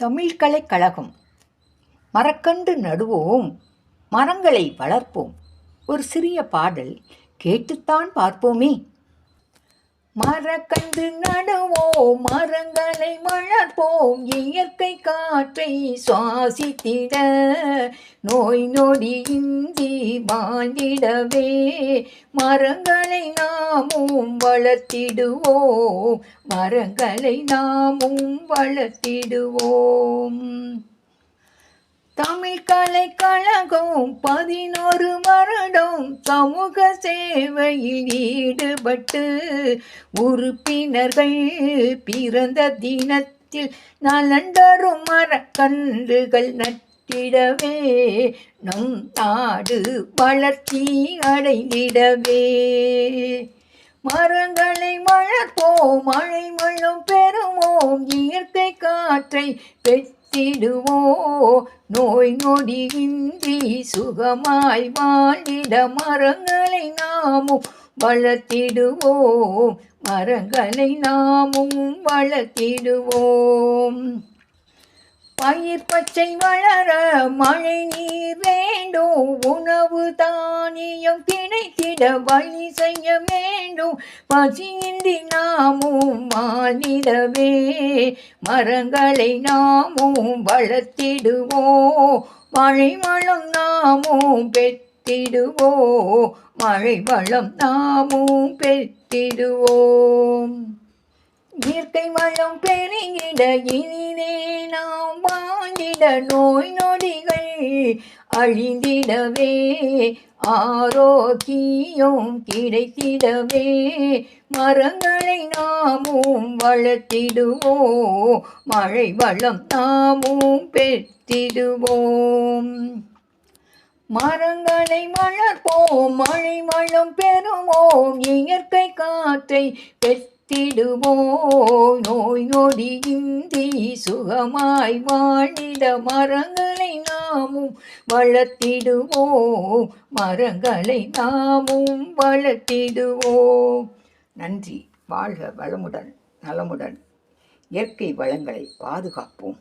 தமிழ் கலைக்கழகம். மரக்கன்று நடுவோம், மரங்களை வளர்ப்போம். ஒரு சிறிய பாடல் கேட்டுத்தான் பார்ப்போமே. மரக்கன்று நடுவோம், மரங்களை வளர்ப்போம், இயற்கை காற்றை சுவாசித்திட, நோய் நொடியின்றி வாழ்ந்திடவே மரங்களை நாமும் வளர்த்திடுவோம், மரங்களை நாமும் வளர்த்திடுவோம். தமிழ் கலைக்கழகம் 11 வருடம் சமூக சேவையில் ஈடுபட்டு உறுப்பினர்கள் பிறந்த தினத்தில் நலன் தரும் மரக்கன்றுகள் நட்டிடவே நம் நாடு வளர்ச்சி அடைந்திடவே. மரங்களை வளர்ப்போம், மழை வெள்ளம் பெறுவோம், இயற்கை காற்றை பெற்றிடுவோம், நோய் நொடியின்றி சுகமாய் வாழ்ந்திட மரங்களை நாமும் வளர்த்திடுவோம், மரங்களை நாமும் வளர்த்திடுவோம். பயிர் பச்சை வளர மழை நீர் வேண்டும், உணவு தானியம் கிடைத்திட வழி செய்ய வேண்டும், பசியின்றி நாமும் மானிடவே மரங்களை நாமும் வளர்த்திடுவோம், மழை வளம் நாமும் பெற்றிடுவோம், மழை வளம் நாமும் பெற்றிடுவோம். இயற்கை வளம் பெருகிட இனிதே நாம் வாழ்ந்திட, நோய் நொடிகள் அழிந்திடவே ஆரோக்கியம் கிடைத்திடவே மரங்களை நாமும் வளர்த்திடுவோம், மழை வளம் நாமும் பெற்றிடுவோம். மரங்களை வளர்ப்போம், மழை வளம் பெறுவோம், இயற்கை காற்றை பெற்றிடுவோம், நோய் நொடியின்றி சுகமாய் வாழ்ந்திட மரங்களை நாமும் வளர்த்திடுவோம், மரங்களை நாமும் வளர்த்திடுவோம். நன்றி. வாழ்க வளமுடன் நலமுடன். இயற்கை வளங்களை பாதுகாப்போம்.